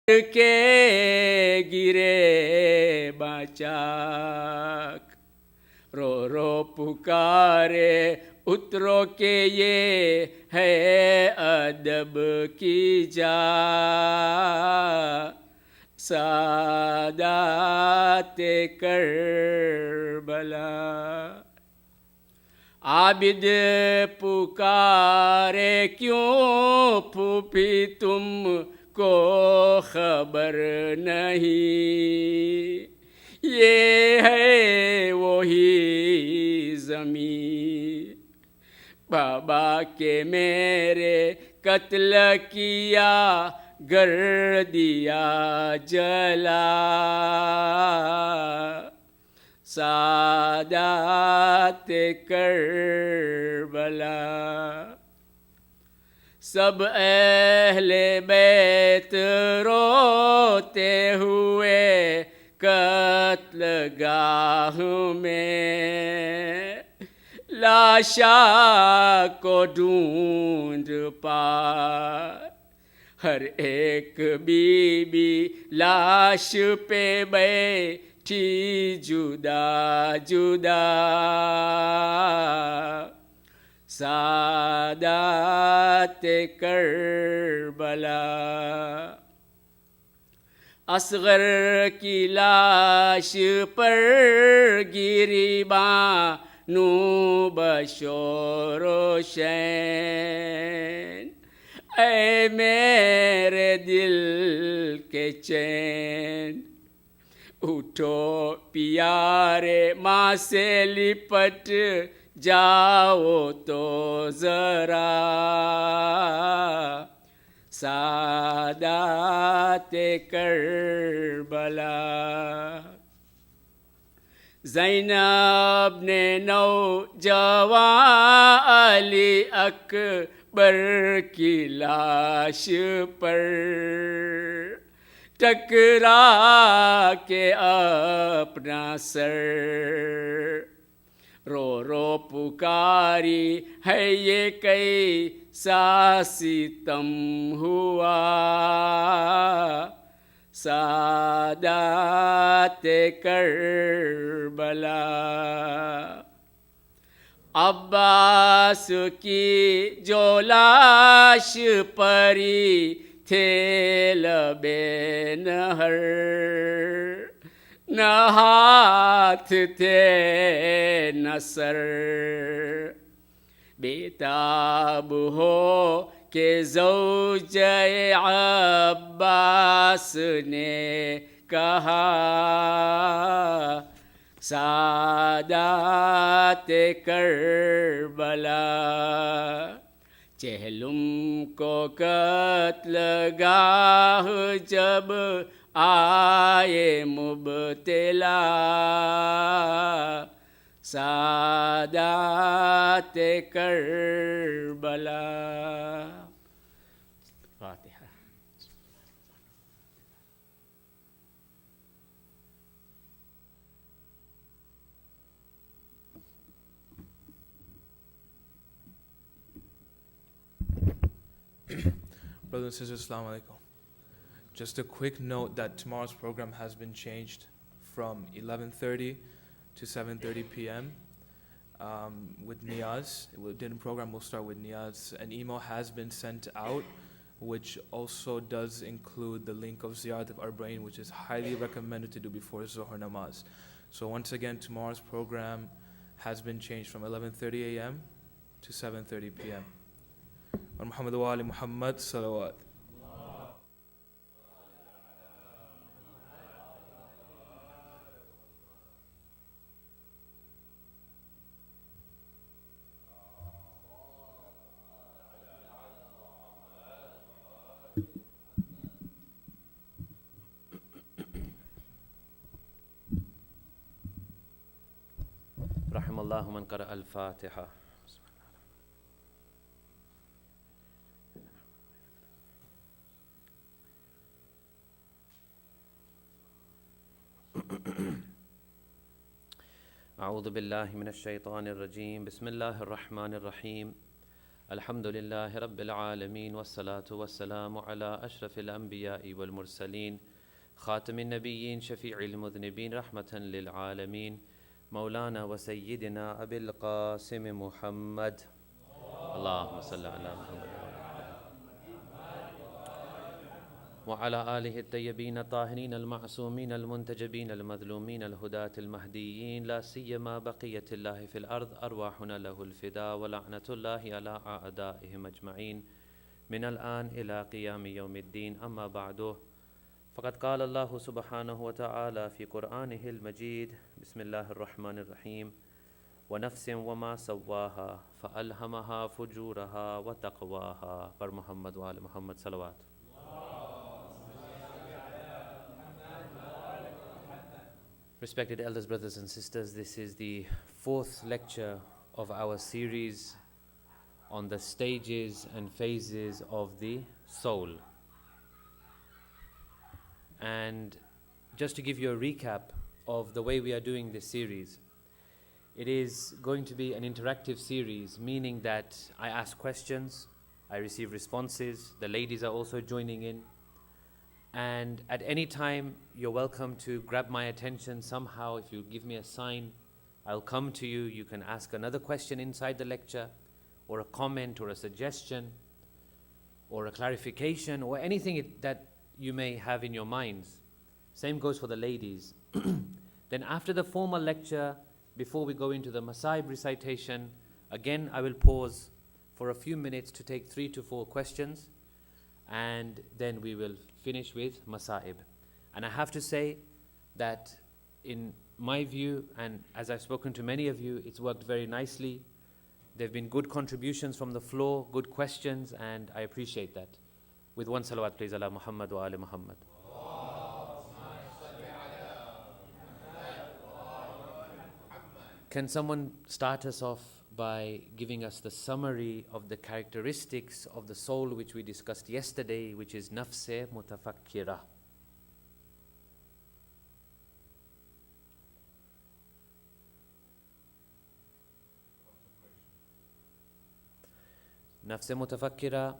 کے گرے باچاک، رو رو پکارے اترو کہ یہ ہے ادب کی جا، سادات کربلا۔ عابد پکارے کیوں پھوپھی تم کو خبر نہیں، یہ ہے وہی زمین بابا کے میرے قتل کیا، گر دیا جلا، سادات کربلا۔ سب اہل بیت روتے ہوئے قتل گاہ میں، لاشا کو ڈھونڈ پائے، ہر ایک بی بی لاش پہ بیٹھی جدا جدا، سادات کربلا۔ اصغر کی لاش پر گری بانو بشور و شین، اے میرے دل کے چین، اٹھو پیارے ماں سے لپٹ جاؤ تو ذرا، سادات کربلا۔ زینب نے نوجوان علی اکبر کی لاش پر ٹکرا کے اپنا سر، رو رو پکاری ہے یہ کیسا ستم ہوا، سادات کربلا۔ عباس کی جو لاش پری تھے لبے نہر، نہ ہاتھ تھے نہ سر، بیتاب ہو کہ زوجہ عباس نے کہا، سادات کربلا۔ چہلم کو قتل گاہ جب آئے مبتلا، سادات کربلا۔ فاتحہ۔ Brothers and sisters, Assalamu alaikum. Just a quick note that tomorrow's program has been changed from 11:30 to 7:30 p.m. With Niyaz. The program will start with Niyaz. An email has been sent out, which also does include the link of Ziyarat of Arbaeen, which is highly recommended to do before Zuhr Namaz. So once again, tomorrow's program has been changed from 11:30 a.m. to 7:30 p.m. Muhammad wa ali Muhammad salawat. رحم اللہ من قرأ الفاتحہ۔ اعوذ باللہ من الشیطان الرجیم، بسم اللہ الرحمن الرحیم۔ الحمد لله رب العالمين والصلاة والسلام على أشرف الأنبياء والمرسلين خاتم النبيين شفيع المذنبين رحمة للعالمين مولانا وسيدنا أبي القاسم محمد اللهم صل على محمد وعلى آله الطيبين الطاهرين المعصومين المنتجبين المظلومين الهداة المهديين لا سيما بقية الله في الأرض أرواحنا له الفداء ولعنة الله على أعدائهم أجمعين من الآن إلى قيام يوم الدين أما بعد فقد قال الله سبحانه وتعالى في قرآنه المجيد بسم الله الرحمن الرحيم ونفس وما سواها فألهمها فجورها وتقواها بر محمد وآل محمد صلوات. Respected elders, brothers and sisters, this is the fourth lecture of our series on the stages and phases of the soul. And just to give you a recap of the way we are doing this series, it is going to be an interactive series, meaning that I ask questions, I receive responses, the ladies are also joining in. And at any time, you're welcome to grab my attention somehow. If you give me a sign, I'll come to you. You can ask another question inside the lecture, or a comment, or a suggestion, or a clarification, or anything that you may have in your minds. Same goes for the ladies. Then after the formal lecture, before we go into the Masaib recitation, again I will pause for a few minutes to take 3 to 4 questions, and then we will finish with Masaib. And I have to say that in my view, and as I've spoken to many of you, it's worked very nicely. There have been good contributions from the floor, good questions, and I appreciate that. With one salawat please, ala Muhammad wa ali Muhammad. Can someone start us off by giving us the summary of the characteristics of the soul which we discussed yesterday, which is nafs mutafakkira? Nafs mutafakkira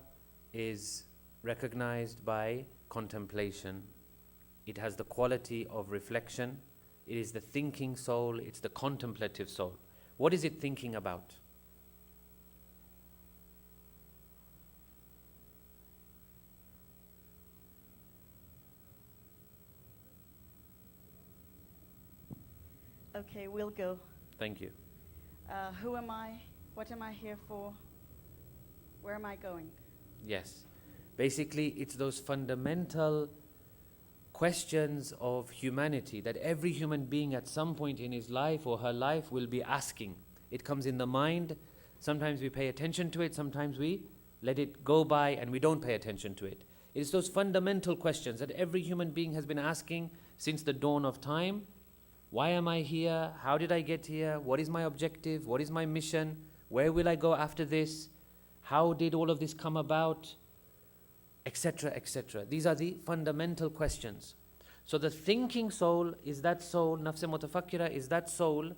is recognized by contemplation. It has the quality of reflection. It is the thinking soul, it's the contemplative soul. What is it thinking about? Okay, we'll go. Thank you. Who am I? What am I here for? Where am I going? Yes. Basically, it's those fundamental questions of humanity that every human being at some point in his life or her life will be asking. It comes in the mind. Sometimes we pay attention to it. Sometimes we let it go by and we don't pay attention to it. It's those fundamental questions that every human being has been asking since the dawn of time. Why am I here? How did I get here? What is my objective? What is my mission? Where will I go after this? How did all of this come about? Etc., etc. These are the fundamental questions. So the thinking soul is that soul, nafs mutafakkira is that soul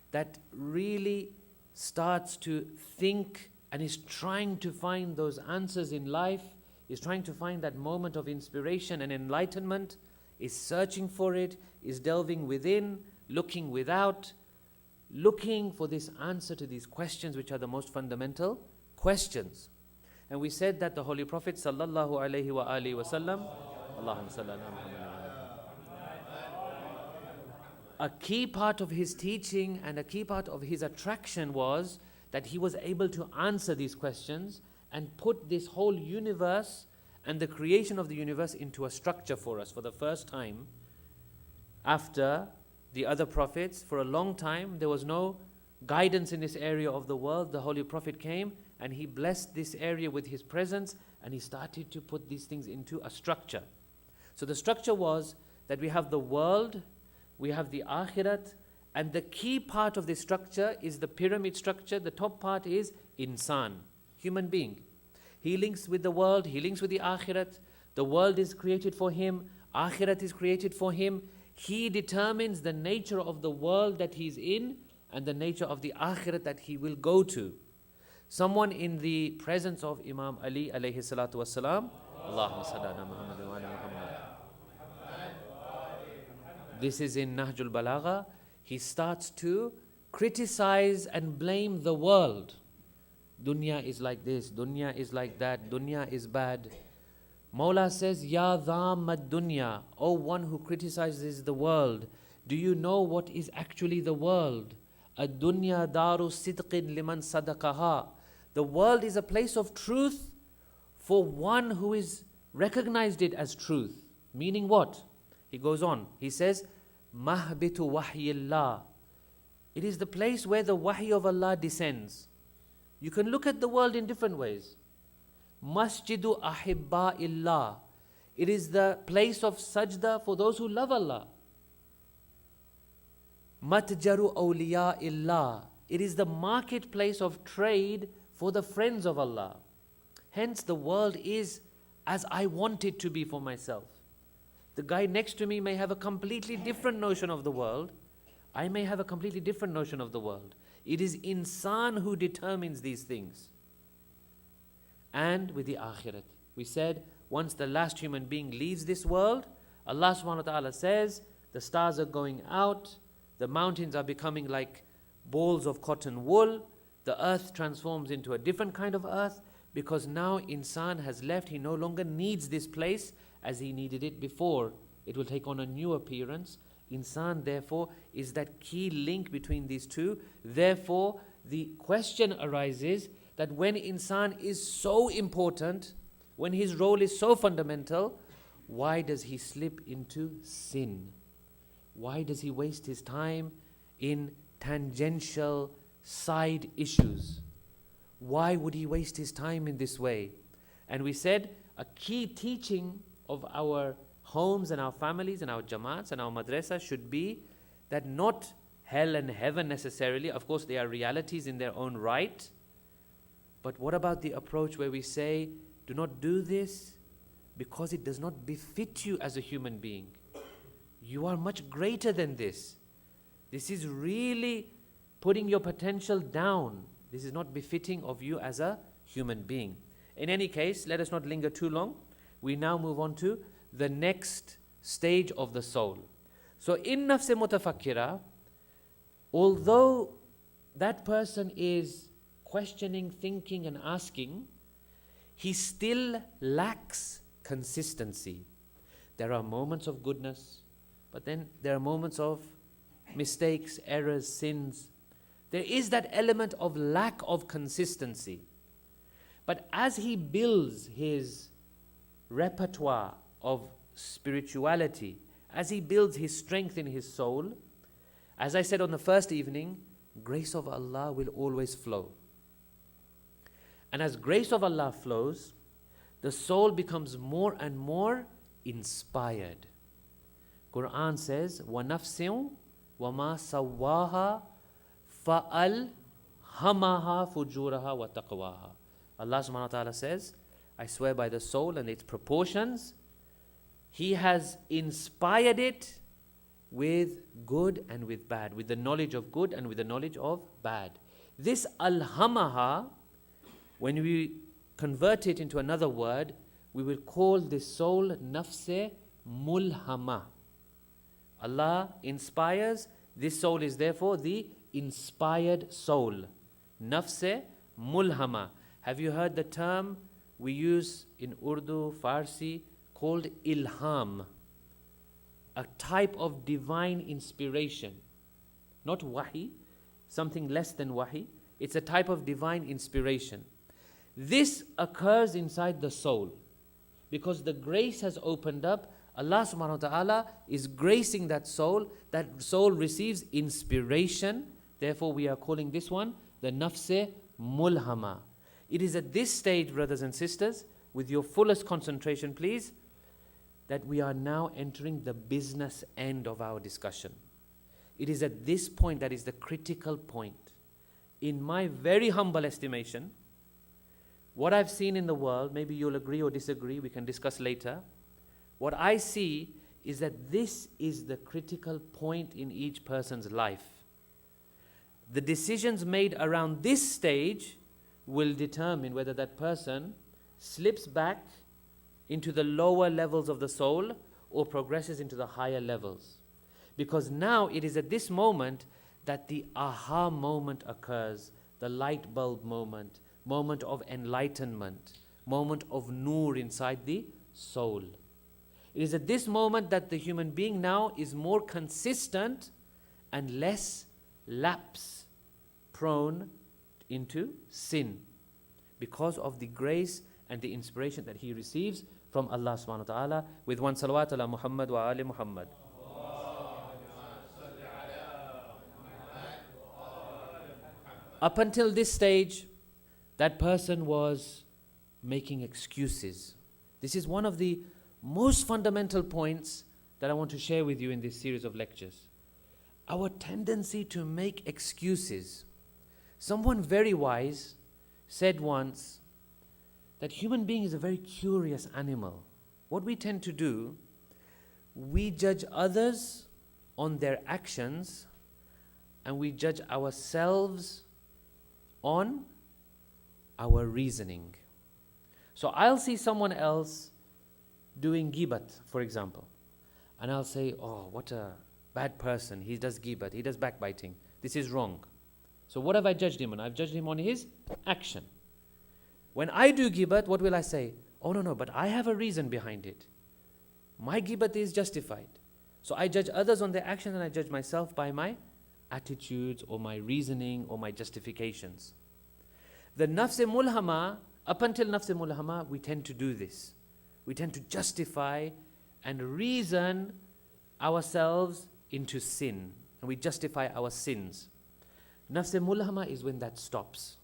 that really starts to think and is trying to find those answers in life, is trying to find that moment of inspiration and enlightenment, is searching for it, is delving within, looking without, looking for this answer to these questions which are the most fundamental questions. And we said that the Holy Prophet sallallahu alaihi wa alihi wasallam, Allahumma salli ala Muhammad, a key part of his teaching and a key part of his attraction was that he was able to answer these questions and put this whole universe and the creation of the universe into a structure for us for the first time. After the other prophets, for a long time, there was no guidance in this area of the world. The Holy Prophet came and he blessed this area with his presence, and he started to put these things into a structure. So the structure was that we have the world, we have the akhirat, and the key part of this structure is the pyramid structure. The top part is insan, human being. He links with the world, he links with the akhirat. The world is created for him, akhirat is created for him. He determines the nature of the world that he's in and the nature of the akhirat that he will go to. Someone in the presence of Imam Ali alayhi salatu wassalam, Allahumma salli ala Muhammad wa ala Muhammad. This is in Nahjul Balagha. He starts to criticize and blame the world. Dunya is like this, dunya is like that, dunya is bad. Mawla says, Ya dhammad dunya, O one who criticizes the world, do you know what is actually the world? Ad-dunya daru sidqin liman sadaqaha. The world is a place of truth for one who is recognized it as truth. Meaning what? He goes on, he says, Mahbitu wahyillah. It is the place where the wahy of Allah descends. You can look at the world in different ways. Masjidu ahibba illah. It is the place of sajda for those who love Allah. Matjaru awliya illah. It is the marketplace of trade for the friends of Allah. Hence the world is as I want it to be for myself. The guy next to me may have a completely different notion of the world. I may have a completely different notion of the world. It is insan who determines these things. And with the akhirat, we said once the last human being leaves this world, Allah subhanahu wa ta'ala says the stars are going out, the mountains are becoming like balls of cotton wool, the earth transforms into a different kind of earth, because now insan has left. He no longer needs this place as he needed it before. It will take on a new appearance. Insan, therefore, is that key link between these two. Therefore, the question arises that when insan is so important, when his role is so fundamental, why does he slip into sin? Why does he waste his time in tangential side issues? Why would he waste his time in this way? And we said a key teaching of our homes and our families and our jamaats and our madrasas should be that not hell and heaven necessarily, of course they are realities in their own right, but what about the approach where we say, do not do this because it does not befit you as a human being. You are much greater than this. This is really putting your potential down. This is not befitting of you as a human being. In any case, let us not linger too long. We now move on to the next stage of the soul. So in nafs mutafakkira, although that person is questioning, thinking and asking, he still lacks consistency. There are moments of goodness, but then there are moments of mistakes, errors, sins. There is that element of lack of consistency. But as he builds his repertoire of spirituality, as he builds his strength in his soul, as I said on the first evening, grace of Allah will always flow. And as grace of Allah flows, the soul becomes more and more inspired. Quran says, وَنَفْسٍ وَمَا سَوَّاهَا فَأَلْهَمَهَا فُجُورَهَا وَتَقْوَاهَا. Allah subhanahu wa ta'ala says, I swear by the soul and its proportions, He has inspired it with good and with bad, with the knowledge of good and with the knowledge of bad. This alhamaha, when we convert it into another word, we will call this soul nafse mulhama. Allah inspires, this soul is therefore the inspired soul. Nafse mulhama. Have you heard the term we use in Urdu, Farsi, called ilham? A type of divine inspiration. Not wahi, something less than wahi. It's a type of divine inspiration. This occurs inside the soul because the grace has opened up. Allah subhanahu wa ta'ala is gracing that soul receives inspiration. Therefore we are calling this one the nafse mulhama. It is at this stage, brothers and sisters, with your fullest concentration please, that we are now entering the business end of our discussion. It is at this point that is the critical point. In my very humble estimation, what I've seen in the world, maybe you'll agree or disagree, we can discuss later. What I see is that this is the critical point in each person's life. The decisions made around this stage will determine whether that person slips back into the lower levels of the soul or progresses into the higher levels. Because now it is at this moment that the aha moment occurs, the light bulb moment, moment of enlightenment, moment of nur inside the soul. It is at this moment that the human being now is more consistent and less lapse prone into sin, because of the grace and the inspiration that he receives from Allah subhanahu wa ta'ala, with one salawat ala Muhammad wa ali Muhammad. Up until this stage, that person was making excuses. This is one of the most fundamental points that I want to share with you in this series of lectures. Our tendency to make excuses. Someone very wise said once that human being is a very curious animal. What we tend to do, we judge others on their actions and we judge ourselves on our reasoning. So I'll see someone else doing ghibat, for example, and I'll say, oh, what a bad person, he does ghibat, he does backbiting, this is wrong. So what have I judged him on? I've judged him on his action. When I do ghibat, what will I say? Oh no, but I have a reason behind it. My ghibat is justified. So I judge others on their actions and I judge myself by my attitudes or my reasoning or my justifications. The nafs-e mulhama, up until nafs-e mulhama, we tend to do this. We tend to justify and reason ourselves into sin, and we justify our sins. Nafs-e mulhama is when that stops.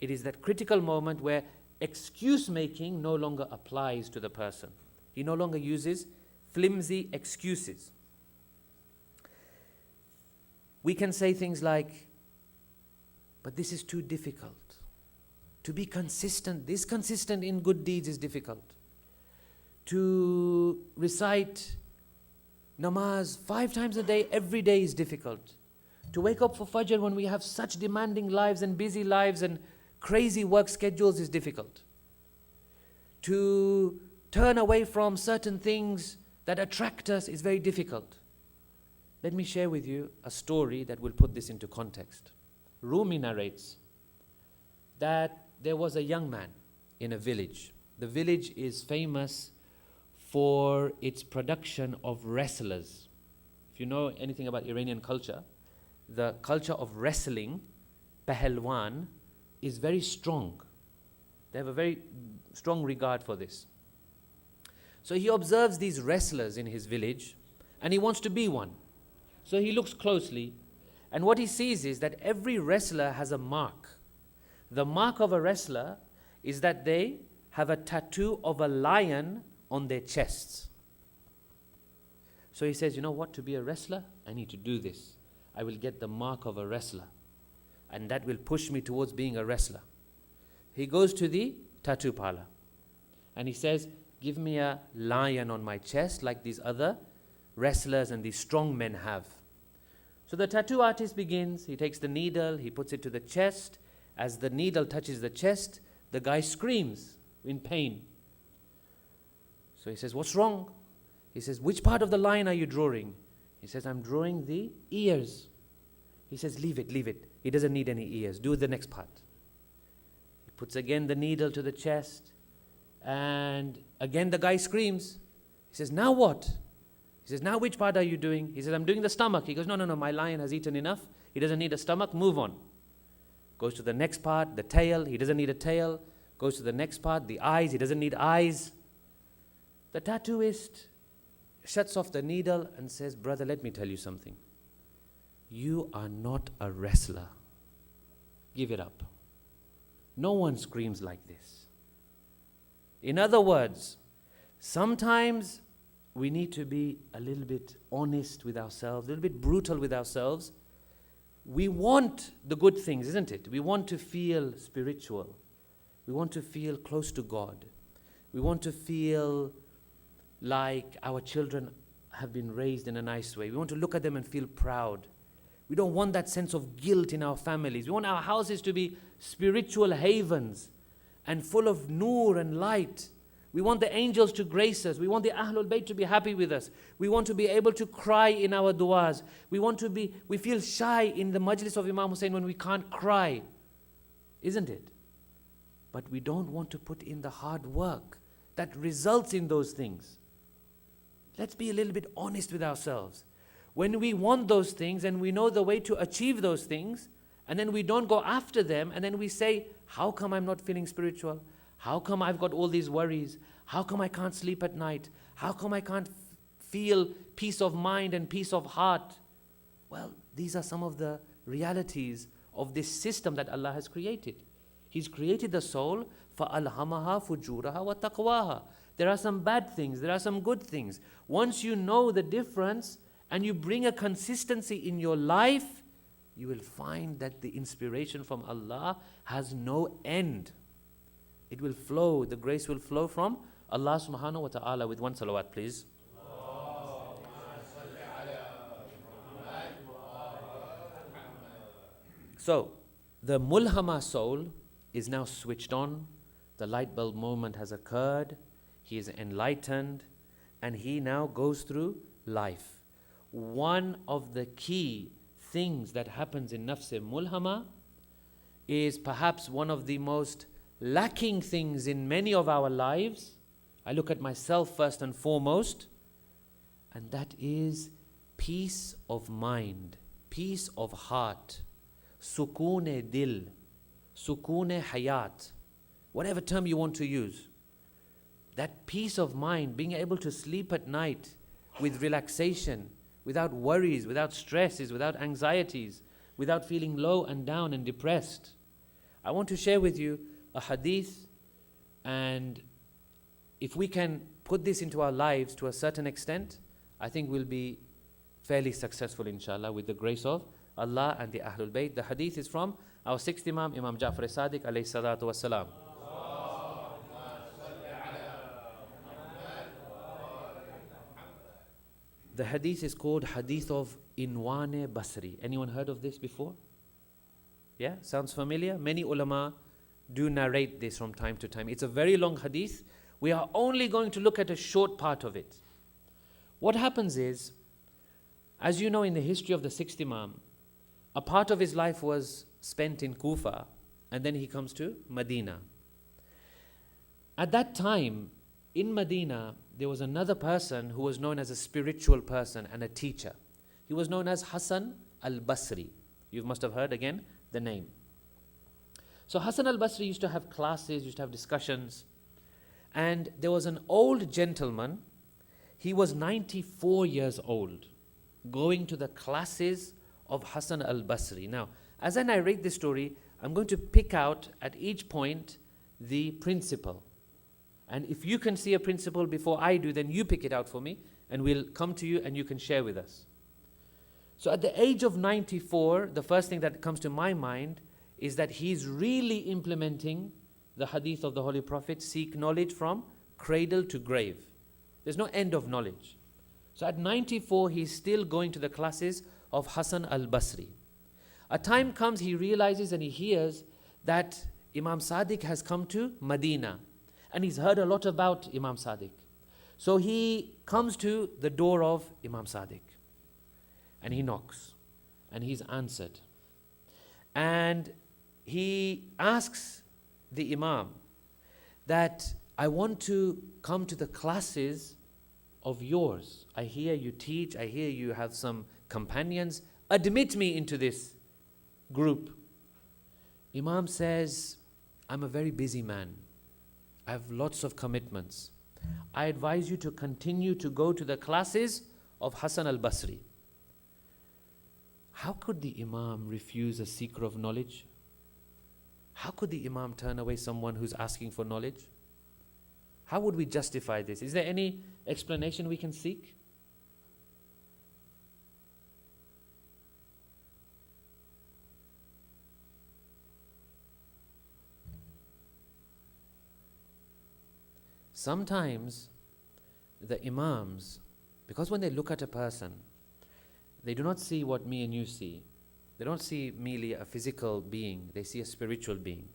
It is that critical moment where excuse making no longer applies to the person. He no longer uses flimsy excuses. We can say things like, but this is too difficult. To be consistent, this consistent in good deeds is difficult. To recite namaz 5 times a day, every day is difficult. To wake up for Fajr when we have such demanding lives and busy lives and crazy work schedules is difficult. To turn away from certain things that attract us is very difficult. Let me share with you a story that will put this into context. Rumi narrates that there was a young man in a village. The village is famous for its production of wrestlers. If you know anything about Iranian culture, the culture of wrestling, pahalwan, is very strong. They have a very strong regard for this. So he observes these wrestlers in his village and he wants to be one. So he looks closely and what he sees is that every wrestler has a mark. The mark of a wrestler is that they have a tattoo of a lion on their chests. So he says, you know what, to be a wrestler, I need to do this. I will get the mark of a wrestler. And that will push me towards being a wrestler. He goes to the tattoo parlor. And he says, give me a lion on my chest like these other wrestlers and these strong men have. So the tattoo artist begins. He takes the needle, he puts it to the chest. As the needle touches the chest, the guy screams in pain. So he says, what's wrong? He says, which part of the lion are you drawing? He says, I'm drawing the ears. He says, leave it. He doesn't need any ears. Do the next part. He puts again the needle to the chest. And again the guy screams. He says, now what? He says, now which part are you doing? He says, I'm doing the stomach. He goes, no, my lion has eaten enough. He doesn't need a stomach. Move on. Goes to the next part, the tail. He doesn't need a tail. Goes to the next part, the eyes. He doesn't need eyes. The tattooist shuts off the needle and says, brother, let me tell you something. You are not a wrestler. Give it up. No one screams like this. In other words, sometimes we need to be a little bit honest with ourselves, a little bit brutal with ourselves. We want the good things, isn't it? We want to feel spiritual. We want to feel close to God. We want to feel like our children have been raised in a nice way. We want to look at them and feel proud. We don't want that sense of guilt in our families. We want our houses to be spiritual havens and full of noor and light. We want the angels to grace us. We want the Ahlul Bayt to be happy with us. We want to be able to cry in our du'as. We feel shy in the majlis of Imam Hussein when we can't cry. Isn't it? But we don't want to put in the hard work that results in those things. Let's be a little bit honest with ourselves. When we want those things and we know the way to achieve those things, and then we don't go after them, and then we say, how come I'm not feeling spiritual? How come I've got all these worries? How come I can't sleep at night? How come I can't feel peace of mind and peace of heart? Well, these are some of the realities of this system that Allah has created. He's created the soul, فَأَلْهَمَهَا فُجُورَهَا وَتَقْوَاهَا. There are some bad things, there are some good things. Once you know the difference and you bring a consistency in your life, you will find that the inspiration from Allah has no end. It will flow, the grace will flow from Allah subhanahu wa ta'ala. With one salawat, please. So, the mulhama soul is now switched on. The light bulb moment has occurred. He is enlightened. And he now goes through life. One of the key things that happens in nafs mulhama is perhaps one of the most lacking things in many of our lives. I look at myself first and foremost, and that is peace of mind, peace of heart, sukoon dil, sukoon hayat, whatever term you want to use. That peace of mind, being able to sleep at night with relaxation, without worries, without stresses, without anxieties, without feeling low and down and depressed. I want to share with you a hadith, and if we can put this into our lives to a certain extent, I think we'll be fairly successful, inshallah, with the grace of Allah and the Ahlul Bayt. The hadith is from our sixth Imam, Imam Ja'far as-Sadiq alayhi salatu wassalam. The hadith is called Hadith of Inwane Basri. Anyone heard of this before? Yeah, sounds familiar? Many ulama do narrate this from time to time. It's a very long hadith. We are only going to look at a short part of it. What happens is, as you know, in the history of the sixth Imam, a part of his life was spent in Kufa, and then he comes to Medina. At that time, in Medina, there was another person who was known as a spiritual person and a teacher. He was known as Hassan al-Basri. You must have heard again the name. So Hassan al-Basri used to have classes, used to have discussions. And there was an old gentleman, he was 94 years old, going to the classes of Hassan al-Basri. Now, as I narrate this story, I'm going to pick out at each point the principle. And if you can see a principle before I do, then you pick it out for me, and we'll come to you and you can share with us. So at the age of 94, the first thing that comes to my mind is that he's really implementing the hadith of the Holy Prophet, seek knowledge from cradle to grave. There's no end of knowledge. So at 94, he's still going to the classes of Hassan al-Basri. A time comes, he realizes and he hears that Imam Sadiq has come to Medina. And he's heard a lot about Imam Sadiq. So he comes to the door of Imam Sadiq. And he knocks. And he's answered. And he asks the Imam that, I want to come to the classes of yours. I hear you teach. I hear you have some companions. Admit me into this group. Imam says, I'm a very busy man. I have lots of commitments. I advise you to continue to go to the classes of Hassan al-Basri. How could the Imam refuse a seeker of knowledge? How could the Imam turn away someone who's asking for knowledge? How would we justify this? Is there any explanation we can seek? Sometimes the Imams, because when they look at a person, they do not see what me and you see. They don't see merely a physical being, they see a spiritual being.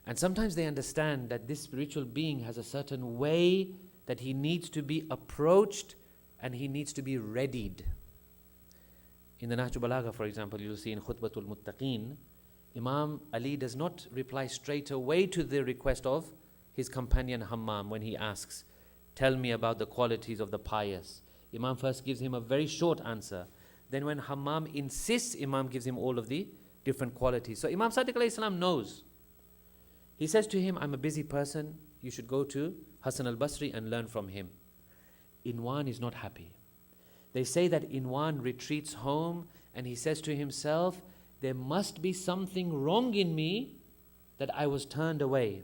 And sometimes they understand that this spiritual being has a certain way that he needs to be approached and he needs to be readied. In the Nahju Balagha, for example, you'll see in Khutbatul Muttaqeen, Imam Ali does not reply straight away to the request of his companion Hammam when he asks, tell me about the qualities of the pious. Imam first gives him a very short answer. Then when Hammam insists, Imam gives him all of the different qualities. So Imam Sadiq alayhi salam knows. He says to him, I'm a busy person, you should go to Hassan al-Basri and learn from him. Inwan is not happy. They say that Inwan retreats home and he says to himself, there must be something wrong in me that I was turned away.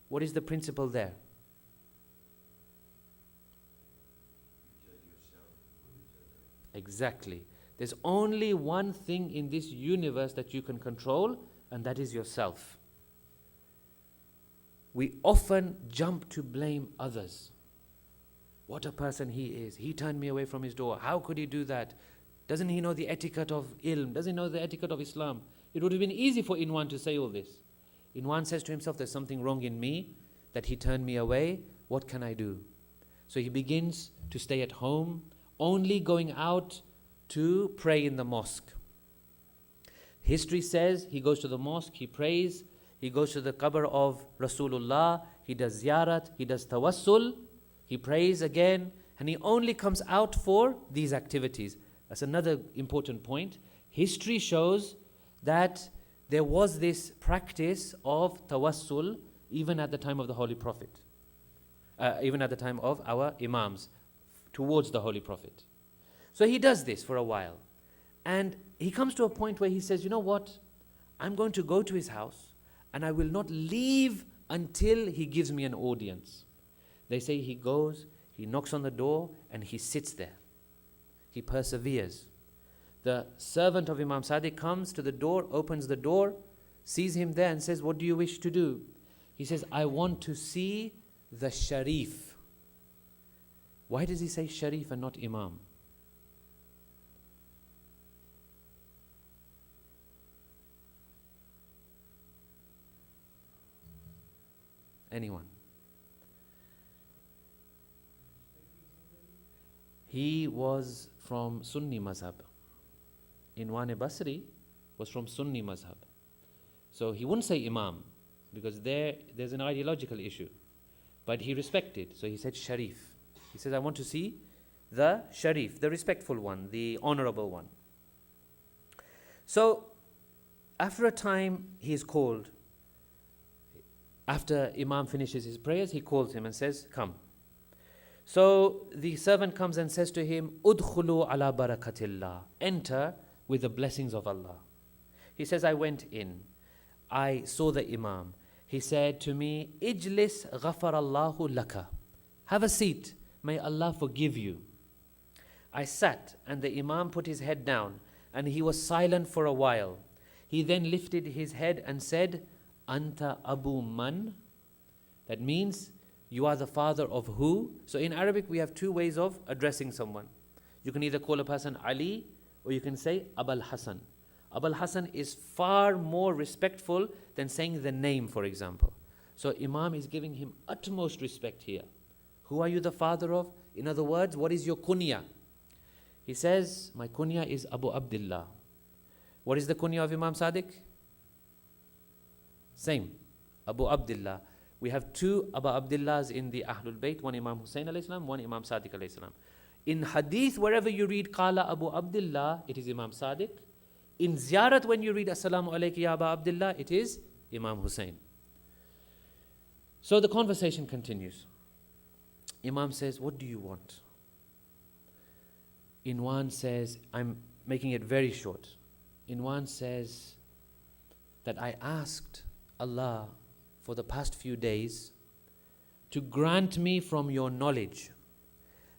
What is the principle there? Exactly. There's only one thing in this universe that you can control, and that is yourself. We often jump to blame others. What a person he is. He turned me away from his door. How could he do that? Doesn't he know the etiquette of ilm? Doesn't he know the etiquette of Islam? It would have been easy for Inwan to say all this. Inwan says to himself, there's something wrong in me, that he turned me away. What can I do? So he begins to stay at home, only going out to pray in the mosque. History says he goes to the mosque, he prays, he goes to the qabr of Rasulullah, he does ziyarat, he does tawassul, he prays again, and he only comes out for these activities. That's another important point. History shows that there was this practice of tawassul even at the time of the Holy Prophet, even at the time of our Imams towards the Holy Prophet. So he does this for a while. And he comes to a point where he says, you know what? I'm going to go to his house and I will not leave until he gives me an audience. They say he goes, he knocks on the door and he sits there. He perseveres. The servant of Imam Sadiq comes to the door, opens the door, sees him there and says, what do you wish to do? He says, I want to see the Sharif. Why does he say Sharif and not Imam? Anyone? He was from Sunni mazhab. Inwan Basri was from Sunni mazhab. So he wouldn't say Imam because there's an ideological issue. But he respected, so he said Sharif. He says, I want to see the Sharif, the respectful one, the honorable one. So after a time, he is called. After Imam finishes his prayers, he calls him and says, come. So the servant comes and says to him, Udkhulu ala barakatillah. Enter with the blessings of Allah. He says, I went in. I saw the Imam. He said to me, Ijlis ghafarallahu laka. Have a seat. May Allah forgive you. I sat and the Imam put his head down and he was silent for a while. He then lifted his head and said, Anta Abu Man. That means, you are the father of who? So in Arabic we have two ways of addressing someone. You can either call a person Ali or you can say Abul Hasan. Abul Hasan is far more respectful than saying the name, for example. So Imam is giving him utmost respect here. Who are you the father of? In other words, what is your kunya? He says, my kunya is Abu Abdullah. What is the kunya of Imam Sadiq? Same, Abu Abdullah. We have two Abu Abdullahs in the Ahlul Bayt, one Imam Hussein alayhi salam, one Imam Sadiq alayhi salam. In hadith, wherever you read Qala Abu Abdullah, it is Imam Sadiq. In ziyarat, when you read Assalamu alayki ya Abu Abdullah, it is Imam Hussein. So the conversation continues. Imam says, what do you want? Inwan says, I'm making it very short. Inwan says that I asked Allah for the past few days to grant me from your knowledge.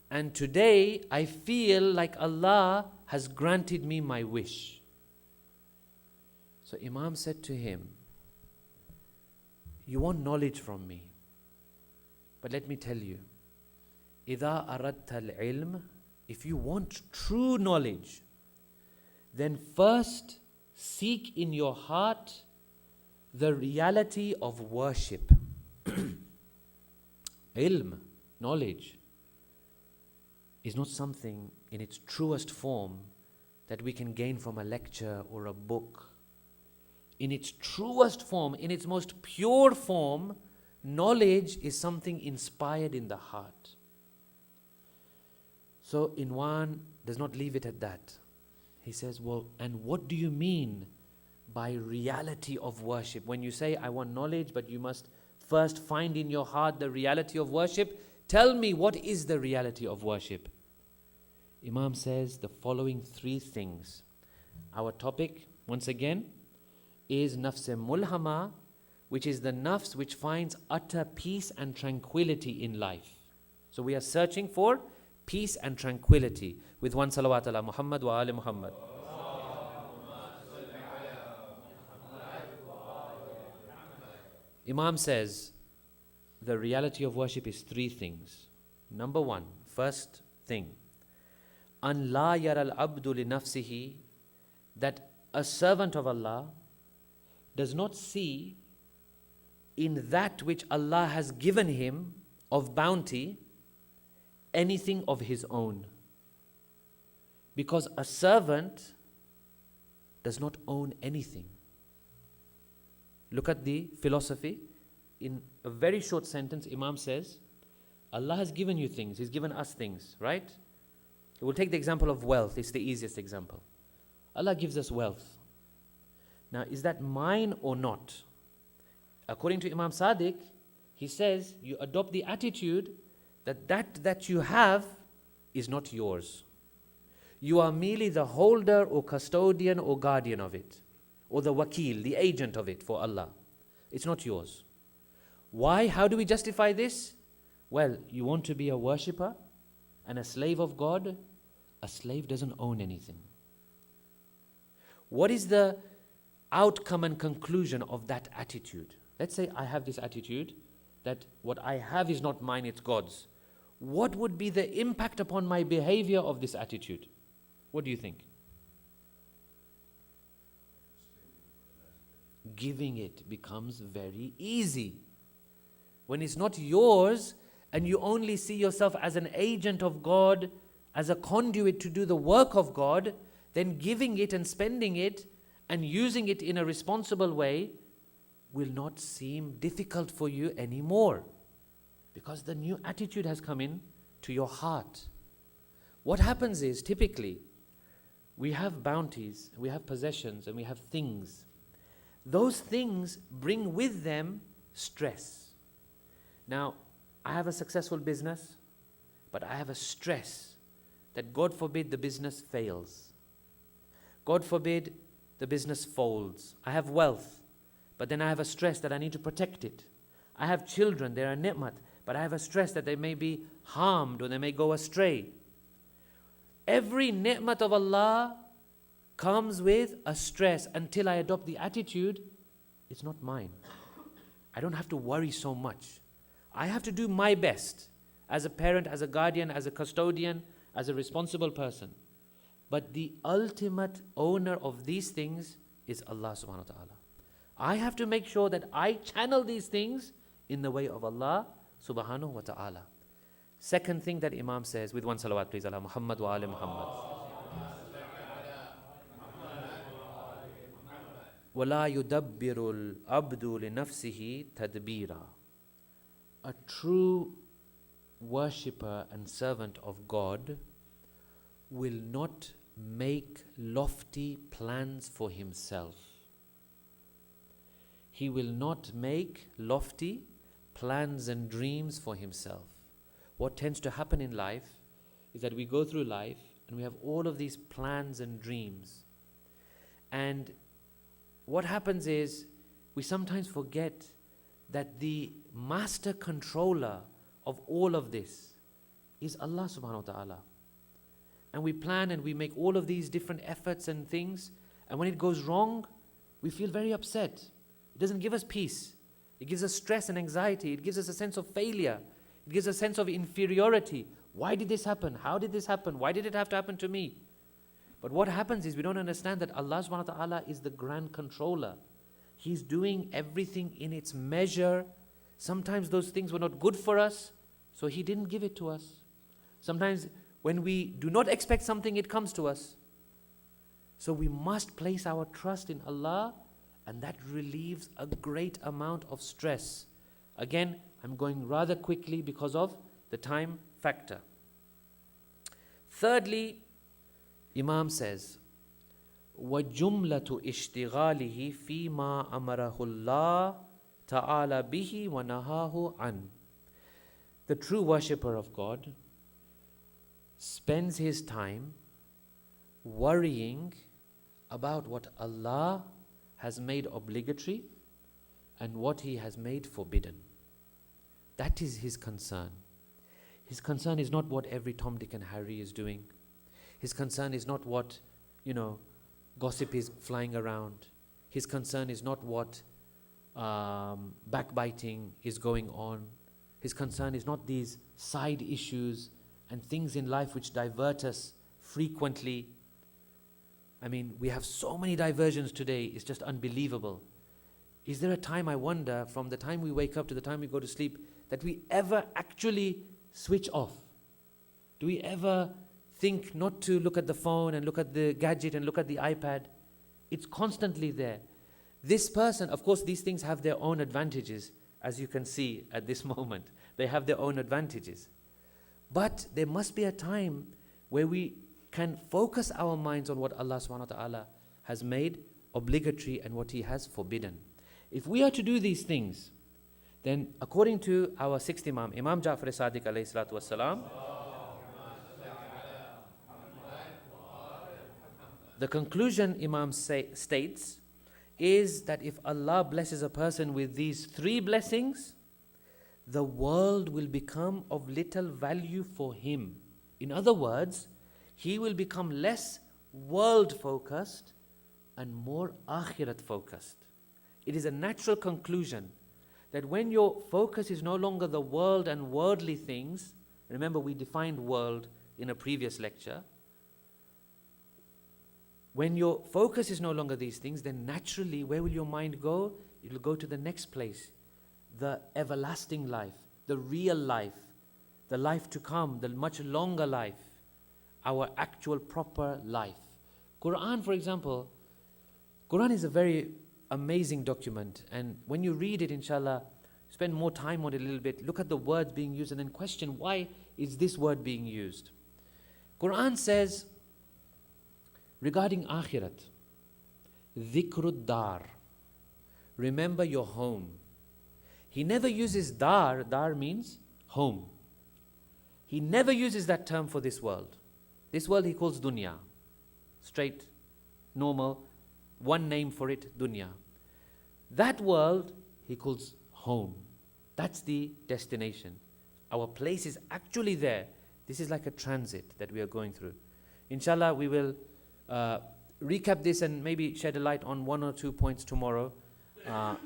And today I feel like Allah has granted me my wish. So Imam said to him, you want knowledge from me. But let me tell you, إِذَا أَرَدْتَ الْعِلْمِ, if you want true knowledge, then first seek in your heart the reality of worship. Ilm, knowledge, is not something in its truest form that we can gain from a lecture or a book. In its truest form, in its most pure form, knowledge is something inspired in the heart. So Inwan does not leave it at that. He says, well, and what do you mean by reality of worship? When you say, I want knowledge, but you must first find in your heart the reality of worship, tell me, what is the reality of worship? Imam says the following three things. Our topic, once again, is nafs mulhama, which is the nafs which finds utter peace and tranquility in life. So we are searching for peace and tranquility with one salawat ala Muhammad wa ali Muhammad. Imam says the reality of worship is three things. Number one, first thing, an la yara al-abdu li nafsihi, that a servant of Allah does not see in that which Allah has given him of bounty anything of his own. Because a servant does not own anything. Look at the philosophy. In a very short sentence, Imam says, Allah has given you things, He's given us things, right? We'll take the example of wealth, it's the easiest example. Allah gives us wealth. Now, is that mine or not? According to Imam Sadiq, he says, you adopt the attitude that you have is not yours. You are merely the holder or custodian or guardian of it, or the wakil, the agent of it for Allah. It's not yours. Why? How do we justify this? Well, you want to be a worshipper and a slave of God? A slave doesn't own anything. What is the outcome and conclusion of that attitude? Let's say I have this attitude that what I have is not mine, it's God's. What would be the impact upon my behavior of this attitude? What do you think? Giving it becomes very easy. When it's not yours and you only see yourself as an agent of God, as a conduit to do the work of God, then giving it and spending it and using it in a responsible way will not seem difficult for you anymore, because the new attitude has come in to your heart. What happens is, typically, we have bounties, we have possessions, and we have things. Those things bring with them stress. Now, I have a successful business, but I have a stress that God forbid the business fails. God forbid the business folds. I have wealth, but then I have a stress that I need to protect it. I have children, they are ni'mat, but I have a stress that they may be harmed or they may go astray. Every ni'mat of Allah comes with a stress until I adopt the attitude, it's not mine. I don't have to worry so much. I have to do my best as a parent, as a guardian, as a custodian, as a responsible person. But the ultimate owner of these things is Allah subhanahu wa ta'ala. I have to make sure that I channel these things in the way of Allah subhanahu wa ta'ala. Second thing that Imam says, with one salawat please, ala Muhammad wa ali Muhammad. وَلَا يُدَبِّرُ الْعَبْدُ لِنَفْسِهِ تَدْبِيرًا. A true worshipper and servant of God will not make lofty plans for himself. He will not make lofty plans and dreams for himself. What tends to happen in life is that we go through life and we have all of these plans and dreams. And what happens is we sometimes forget that the master controller of all of this is Allah subhanahu wa ta'ala. And we plan and we make all of these different efforts and things, and when it goes wrong, we feel very upset. It doesn't give us peace. It gives us stress and anxiety. It gives us a sense of failure. It gives us a sense of inferiority. Why did this happen? How did this happen? Why did it have to happen to me? But what happens is we don't understand that Allah subhanahu wa ta'ala is the grand controller. He's doing everything in its measure. Sometimes those things were not good for us, so He didn't give it to us. Sometimes when we do not expect something, it comes to us. So we must place our trust in Allah, and that relieves a great amount of stress. Again, I'm going rather quickly because of the time factor. Thirdly, Imam says, وَجُمْلَةُ إِشْتِغَالِهِ فِي مَا أَمَرَهُ اللَّهُ تَعَالَى بِهِ وَنَهَاهُ عَنْ. The true worshipper of God spends his time worrying about what Allah has made obligatory and what He has made forbidden. That is his concern. His concern is not what every Tom, Dick and Harry is doing. His concern is not what, gossip is flying around. His concern is not what backbiting is going on. His concern is not these side issues and things in life which divert us frequently. I mean, we have so many diversions today, it's just unbelievable. Is there a time, I wonder, from the time we wake up to the time we go to sleep, that we ever actually switch off? Do we ever think not to look at the phone and look at the gadget and look at the iPad? It's constantly there. This person, of course, these things have their own advantages, as you can see at this moment. They have their own advantages. But there must be a time where we can focus our minds on what Allah subhanahu wa ta'ala has made obligatory and what He has forbidden. If we are to do these things, then according to our sixth Imam, Imam Ja'far Sadiq alayhi salatu wassalam, the conclusion Imam states is that if Allah blesses a person with these three blessings, the world will become of little value for him. In other words, he will become less world focused and more akhirat focused. It is a natural conclusion that when your focus is no longer the world and worldly things, remember we defined world in a previous lecture, when your focus is no longer these things, then naturally where will your mind go? It will go to the next place, the everlasting life, the real life, the life to come, the much longer life, our actual proper life. Quran, for example, Quran is a very amazing document, and when you read it, inshallah, spend more time on it a little bit, look at the words being used and then question, why is this word being used? Quran says regarding akhirat, dhikrud dar, remember your home. He never uses dar means home. He never uses that term for this world. This world he calls dunya, straight, normal, one name for it, dunya. That world he calls home. That's the destination. Our place is actually there. This is like a transit that we are going through. Inshallah, we will recap this and maybe shed a light on one or 2 points tomorrow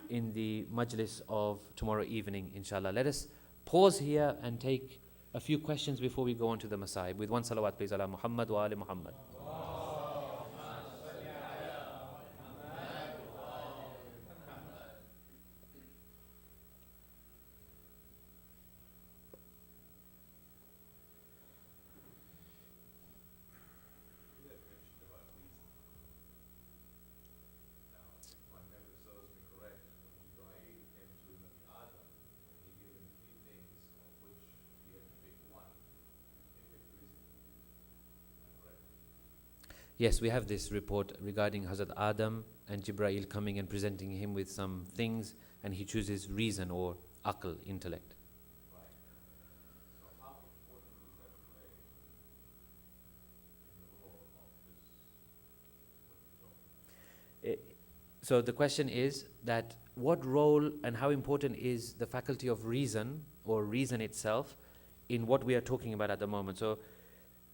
in the majlis of tomorrow evening, inshallah. Let us pause here and take a few questions before we go on to the Masa'ib. With one salawat, please, ala Muhammad wa ali Muhammad. Yes, we have this report regarding Hazrat Adam and Jibreel coming and presenting him with some things, and he chooses reason or aql, intellect. Right. So how important does that play in the role of this, what you're talking about? So the question is that what role and how important is the faculty of reason or reason itself in what we are talking about at the moment? So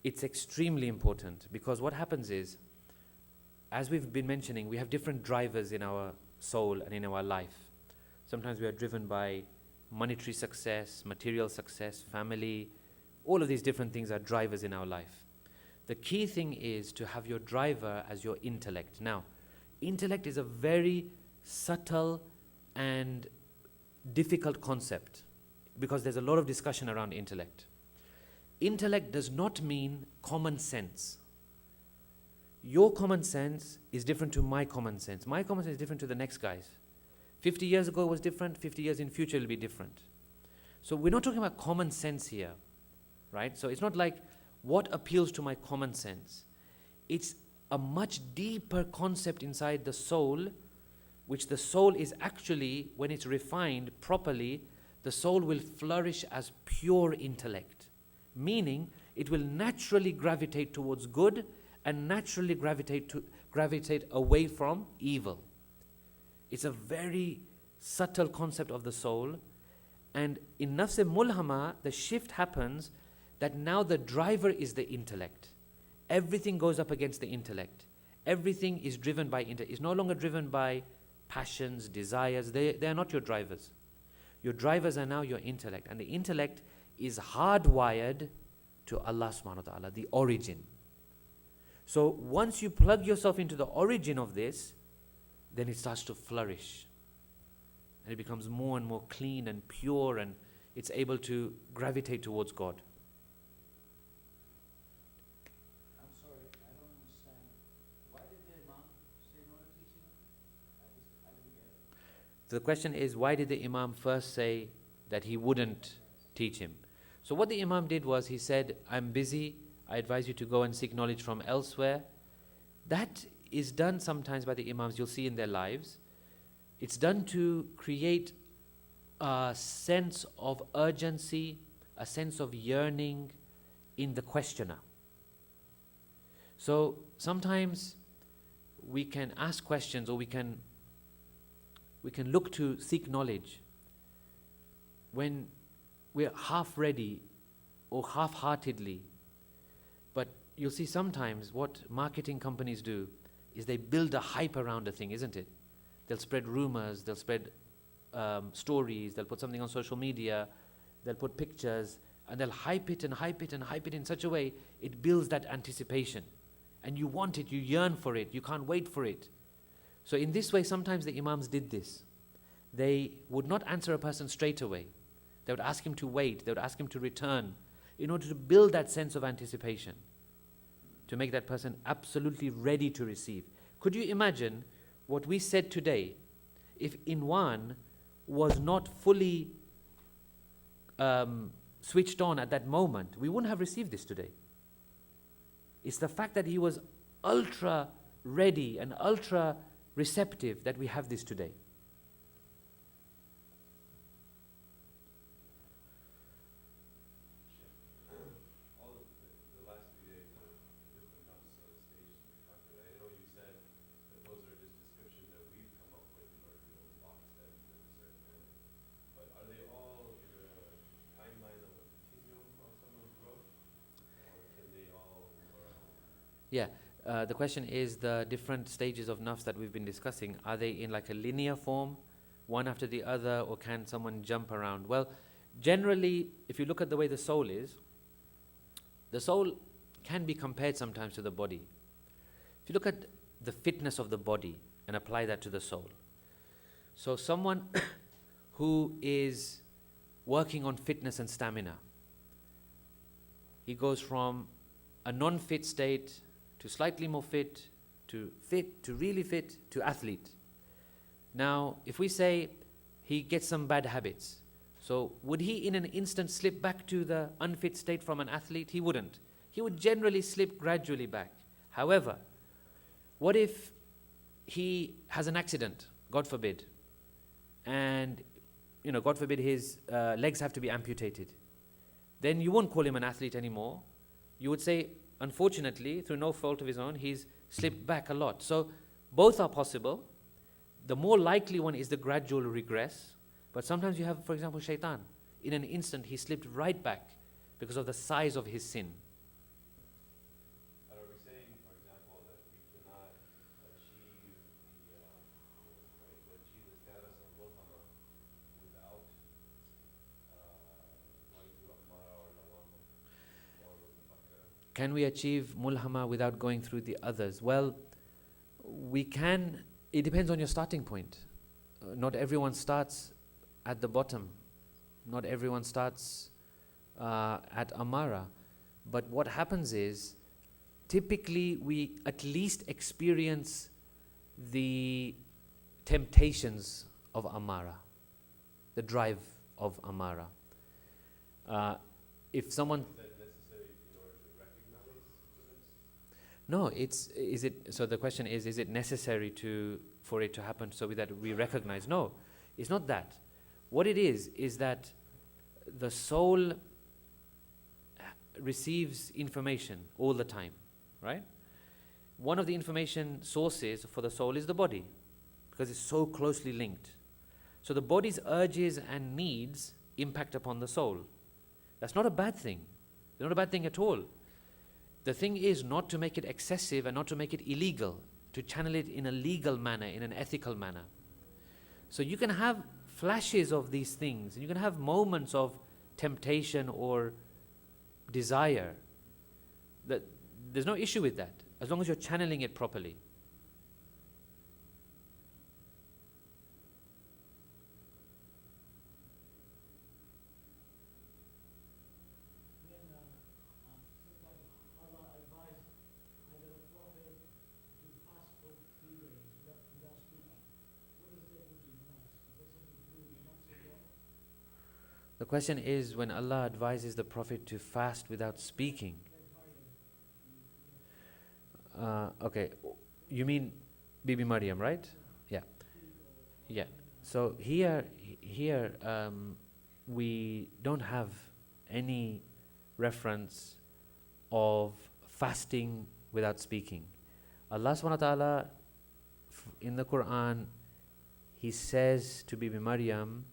it's extremely important, because what happens is, as we've been mentioning, we have different drivers in our soul and in our life. Sometimes we are driven by monetary success, material success, family. All of these different things are drivers in our life. The key thing is to have your driver as your intellect. Now, intellect is a very subtle and difficult concept because there's a lot of discussion around intellect. Intellect does not mean common sense. Your common sense is different to my common sense. My common sense is different to the next guy's. 50 years ago it was different, 50 years in future it will be different. So we're not talking about common sense here, right? So it's not like what appeals to my common sense. It's a much deeper concept inside the soul, which the soul is actually, when it's refined properly, the soul will flourish as pure intellect. Meaning, it will naturally gravitate towards good and naturally gravitate away from evil. It's a very subtle concept of the soul. And in Nafs Mulhama, the shift happens that now the driver is the intellect. Everything goes up against the intellect. Everything is driven by intellect. It's no longer driven by passions, desires. They are not your drivers. Your drivers are now your intellect. And the intellect is hardwired to Allah subhanahu wa ta'ala, the origin. So once you plug yourself into the origin of this, then it starts to flourish. And it becomes more and more clean and pure, and it's able to gravitate towards God. I'm sorry, I don't understand. Why did the Imam say no to teaching? I didn't get it. The question is, why did the Imam first say that he wouldn't teach him? So what the Imam did was he said, I'm busy, I advise you to go and seek knowledge from elsewhere. That is done sometimes by the Imams, you'll see in their lives. It's done to create a sense of urgency, a sense of yearning in the questioner. So sometimes we can ask questions, or we can look to seek knowledge when we're half ready or half-heartedly. But you'll see sometimes what marketing companies do is they build a hype around a thing, isn't it? They'll spread rumors, they'll spread stories, they'll put something on social media, they'll put pictures, and they'll hype it and hype it and hype it in such a way, it builds that anticipation. And you want it, you yearn for it, you can't wait for it. So in this way, sometimes the Imams did this. They would not answer a person straight away. They would ask him to wait, they would ask him to return, in order to build that sense of anticipation, to make that person absolutely ready to receive. Could you imagine what we said today if Inwan was not fully switched on at that moment? We wouldn't have received this today. It's the fact that he was ultra ready and ultra receptive that we have this today. Yeah, the question is the different stages of nafs that we've been discussing, are they in like a linear form, one after the other, or can someone jump around? Well, generally, if you look at the way the soul is, the soul can be compared sometimes to the body. If you look at the fitness of the body and apply that to the soul. So someone who is working on fitness and stamina, he goes from a non-fit state to slightly more fit, to really fit, to athlete. Now, if we say he gets some bad habits, so would he in an instant slip back to the unfit state from an athlete? He wouldn't. He would generally slip gradually back. However, what if he has an accident, God forbid, and, God forbid his legs have to be amputated? Then you won't call him an athlete anymore. You would say, unfortunately, through no fault of his own, he's slipped back a lot. So both are possible. The more likely one is the gradual regress. But sometimes you have, for example, shaitan. In an instant, he slipped right back because of the size of his sin. But are we saying, for example, that we cannot achieve the status of mulhama without going through Ahmara or Lawama or Mutafakka? can we achieve mulhama without going through the others? Well, we can. It depends on your starting point. Not everyone starts at the bottom. Not everyone starts at Amara. But what happens is, typically we at least experience the temptations of Amara, the drive of Amara. If someone... Is that necessary in order to recognize this? No, is it, so the question is it necessary for it to happen so that we recognize? No, it's not that. What it is that the soul receives information all the time, right? One of the information sources for the soul is the body, because it's so closely linked. So the body's urges and needs impact upon the soul. That's not a bad thing. It's not a bad thing at all. The thing is not to make it excessive and not to make it illegal, to channel it in a legal manner, in an ethical manner. So you can have flashes of these things, and you can have moments of temptation or desire. There's no issue with that, as long as you're channeling it properly. Sometimes Allah advised either a prophet to fast for 3 days without speaking. What does that do to Nas? Is that something to do with Nas as well? The question is, when Allah advises the Prophet to fast without speaking. Okay, you mean Bibi Maryam, right? Yeah. Yeah. So here, we don't have any reference of fasting without speaking. Allah subhanahu wa ta'ala in the Quran, He says to Bibi Maryam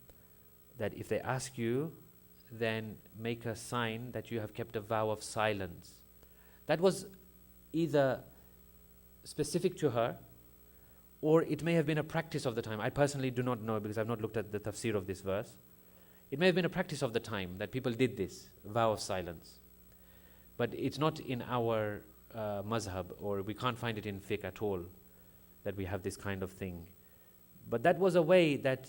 that if they ask you, then make a sign that you have kept a vow of silence. That was either specific to her, or it may have been a practice of the time. I personally do not know, because I've not looked at the tafsir of this verse. It may have been a practice of the time that people did this, vow of silence. But it's not in our mazhab, or we can't find it in fiqh at all, that we have this kind of thing. But that was a way that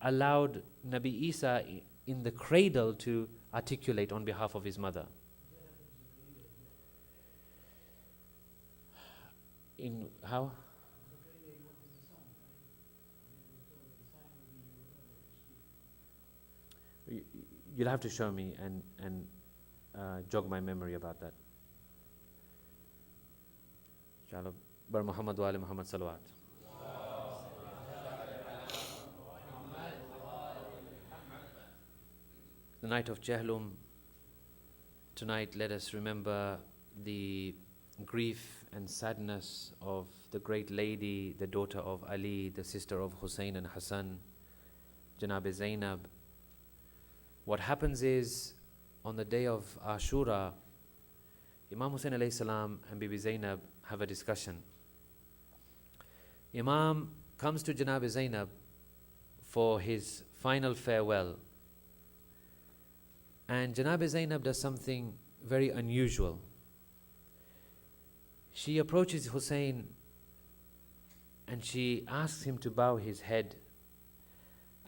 allowed Nabi Isa in the cradle to articulate on behalf of his mother. In how? You'll have to show me and jog my memory about that. Chalo, bar Muhammad wa ali Muhammad salawat. The night of Jahlum. Tonight, let us remember the grief and sadness of the great lady, the daughter of Ali, the sister of Hussein and Hassan, Janab Zainab. What happens is, on the day of Ashura, Imam Hussein alayhi salam and Bibi Zainab have a discussion. Imam comes to Janab Zainab for his final farewell. And Janab Zainab does something very unusual. She approaches Hussein and she asks him to bow his head.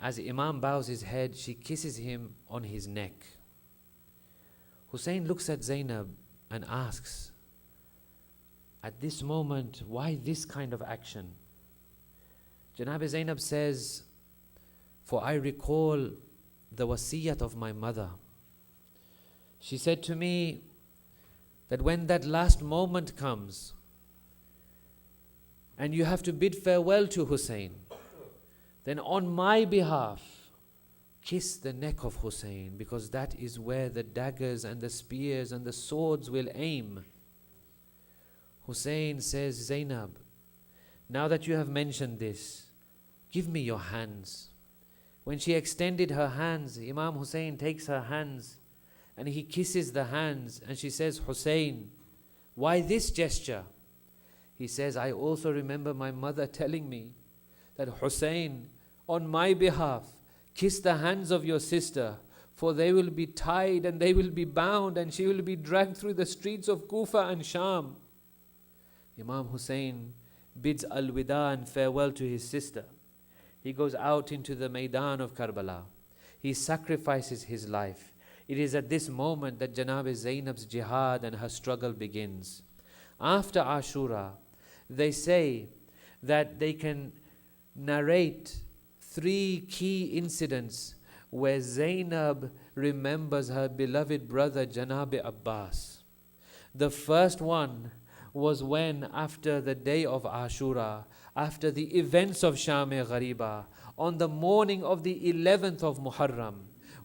As Imam bows his head, she kisses him on his neck. Hussein looks at Zainab and asks, at this moment, why this kind of action? Janab Zainab says, for I recall the wasiyat of my mother. She said to me that when that last moment comes and you have to bid farewell to Hussein, then on my behalf, kiss the neck of Hussein, because that is where the daggers and the spears and the swords will aim. Hussein says, Zainab, now that you have mentioned this, give me your hands. When she extended her hands, Imam Hussein takes her hands and he kisses the hands, and she says, Hussein, why this gesture? He says, I also remember my mother telling me that Hussein, on my behalf, kiss the hands of your sister, for they will be tied and they will be bound and she will be dragged through the streets of Kufa and Sham. Imam Hussein bids al-wida and farewell to his sister. He goes out into the Maidan of Karbala. He sacrifices his life. It is at this moment that Janab Zainab's jihad and her struggle begins. After Ashura, they say that they can narrate 3 key incidents where Zainab remembers her beloved brother Janab Abbas. The first one was when, after the day of Ashura, after the events of Sham-e Ghariba, on the morning of the 11th of Muharram,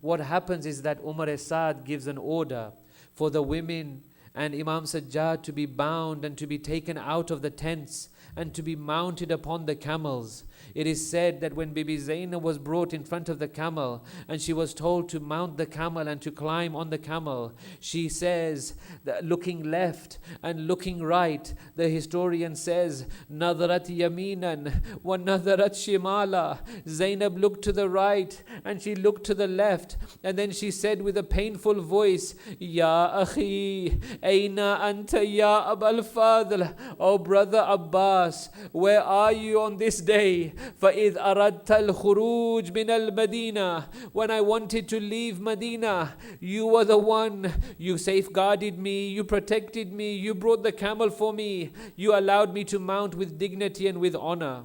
what happens is that Umar Saad gives an order for the women and Imam Sajjad to be bound and to be taken out of the tents and to be mounted upon the camels. It is said that when Bibi Zainab was brought in front of the camel and she was told to mount the camel and to climb on the camel, she says, that looking left and looking right, the historian says, Nadarat yaminan wa nadarat shimala. Zainab looked to the right and she looked to the left, and then she said with a painful voice, Ya akhi, aina anta ya abal fadl. Oh brother Abbas, where are you on this day? فَإِذْ أَرَدْتَ الْخُرُوجِ مِنَ الْمَدِينَةِ. When I wanted to leave Medina, you were the one. You safeguarded me, you protected me, you brought the camel for me, you allowed me to mount with dignity and with honor.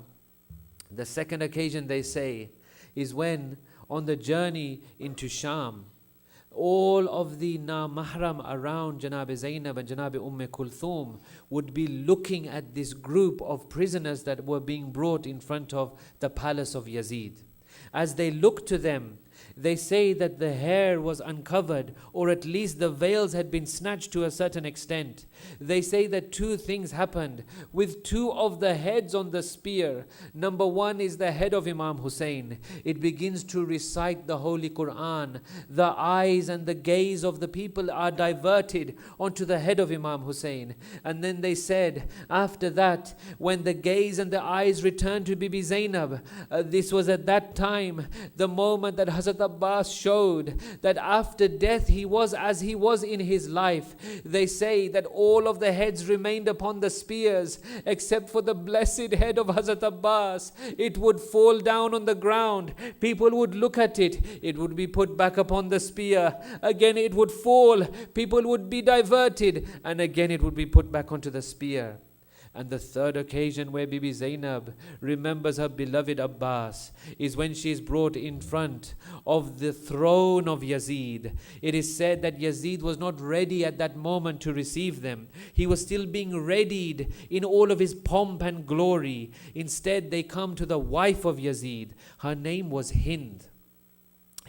The second occasion, they say, is when on the journey into Sham, all of the mahram around Janab Zainab and Janab Kulthum would be looking at this group of prisoners that were being brought in front of the palace of Yazid. As they looked to them, they say that the hair was uncovered, or at least the veils had been snatched to a certain extent. They say that 2 things happened with 2 of the heads on the spear. Number 1 is the head of Imam Hussein. It begins to recite the Holy Quran. The eyes and the gaze of the people are diverted onto the head of Imam Hussein. And then they said, after that, when the gaze and the eyes returned to Bibi Zainab, this was at that time, the moment that Hazrat Abbas showed that after death he was as he was in his life. They say that all of the heads remained upon the spears except for the blessed head of Hazrat Abbas. It would fall down on the ground. People would look at it. It would be put back upon the spear. Again it would fall. People would be diverted. And again it would be put back onto the spear. And the third occasion where Bibi Zainab remembers her beloved Abbas is when she is brought in front of the throne of Yazid. It is said that Yazid was not ready at that moment to receive them. He was still being readied in all of his pomp and glory. Instead, they come to the wife of Yazid. Her name was Hind.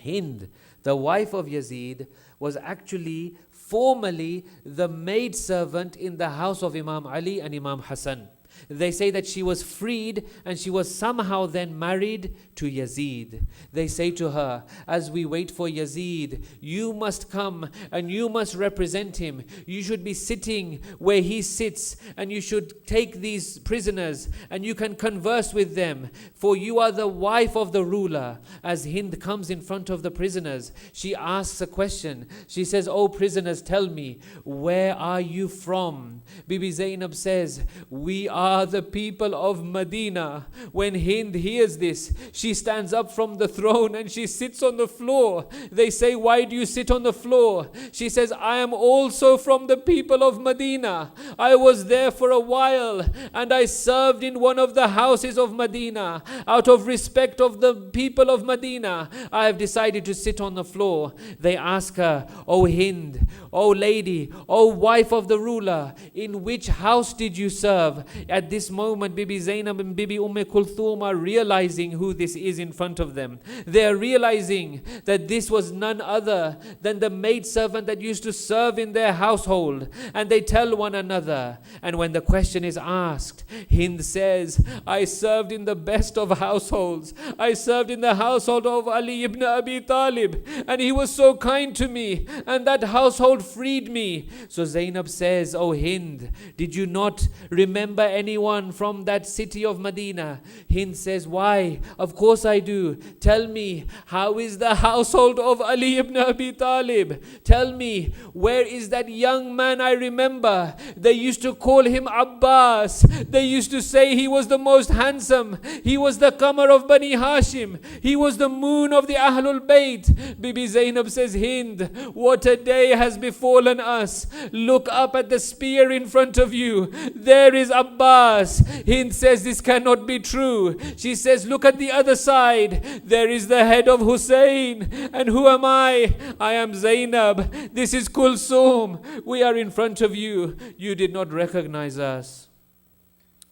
Hind, the wife of Yazid, was actually formerly the maidservant in the house of Imam Ali and Imam Hassan. They say that she was freed and she was somehow then married to Yazid. They say to her, as we wait for Yazid, you must come and you must represent him. You should be sitting where he sits and you should take these prisoners and you can converse with them, for you are the wife of the ruler. As Hind comes in front of the prisoners, she asks a question. She says, oh prisoners, tell me, where are you from? Bibi Zainab says, we are the people of Medina. When Hind hears this, she stands up from the throne and she sits on the floor. They say, why do you sit on the floor? She says, I am also from the people of Medina. I was there for a while and I served in one of the houses of Medina. Out of respect of the people of Medina, I have decided to sit on the floor. They ask her, oh Hind, oh lady, oh wife of the ruler, in which house did you serve? At this moment, Bibi Zainab and Bibi Kulthum are realizing who this is in front of them. They are realizing that this was none other than the maidservant that used to serve in their household. And they tell one another. And when the question is asked, Hind says, I served in the best of households. I served in the household of Ali ibn Abi Talib. And he was so kind to me. And that household freed me. So Zainab says, oh Hind, did you not remember anyone from that city of Medina? Hind says, why? Of course I do. Tell me, how is the household of Ali ibn Abi Talib? Tell me, where is that young man I remember? They used to call him Abbas. They used to say he was the most handsome. He was the Qamar of Bani Hashim. He was the moon of the Ahlul Bayt. Bibi Zainab says, Hind, what a day has befallen us. Look up at the spear in front of you. There is Abbas. Hind says, this cannot be true. She says, look at the other side. There is the head of Hussein. And who am I? I am Zainab. This is Kulsum. We are in front of you. You did not recognize us.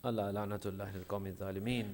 Allah la'natullah al-qawmi al-zalimin.